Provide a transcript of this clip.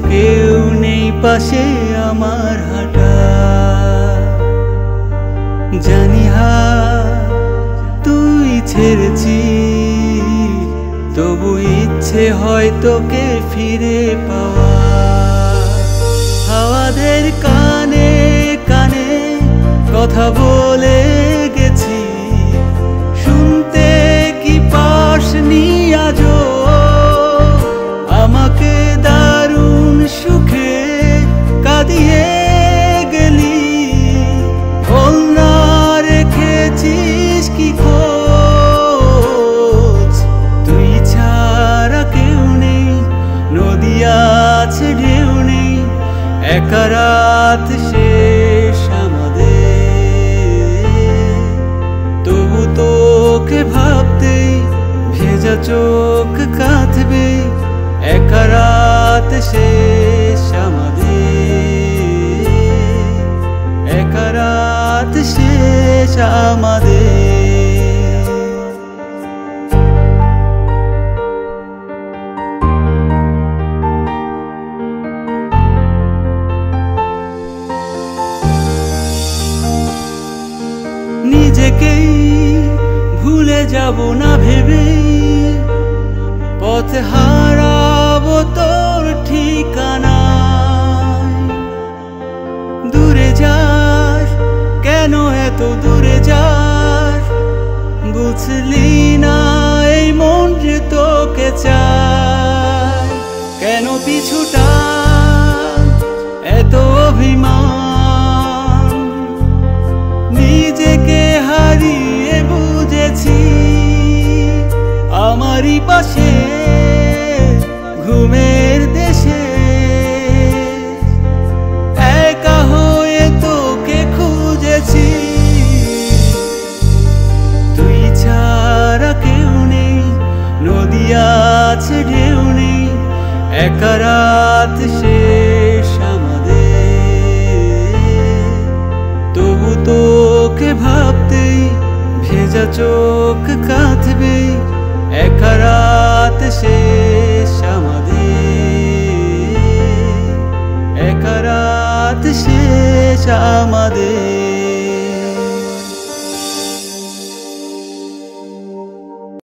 কেউ নেই পাশে আমার হাঁটা, জানি তুই ছেড়েছিস, তবু ইচ্ছে হয় তোকে ফিরে পাওয়া। হাওয়াদের কানে কানে কথা বলে গেছি, শুনতে কি পাসনি আজও? আমাকে দারুণ সুখে কাঁদিয়ে গেলি, বল না রেখেছিস কি খোঁজ? তুই ছাড়া কেউ নেই, নদী আছে ঢেউ নেই, একা রাত শেষ আমাদের। তবু তোকে ভাবতেই ভেজা চোখ কাঁদবে, একা রাত শেষ আমাদের, একা রাত শেষ আমাদের। নিজেকেই ভুলে যাব না ভেবে, পথ হারাবো তোর ঠিকানা। দূরে যাস কেন, এত দূরে যাস? বুঝলি না এই মন যে তোকে চায়? কেন পিছুটা এত অভিমান? নিজেকে হারিয়ে বুঝেছি আমারই পাশে ঘুমের দেশে, একা হয়ে তোকে খুঁজেছি। তুই ছাড়া কেউ নেই, নদী আছে ঢেউ নেই, একা রাত শেষ আমাদের। তবু তোকে ভাবতেই ভেজা চোখ কাঁদবে, একা রাত শেষ আমাদের, একা রাত শেষ আমাদের।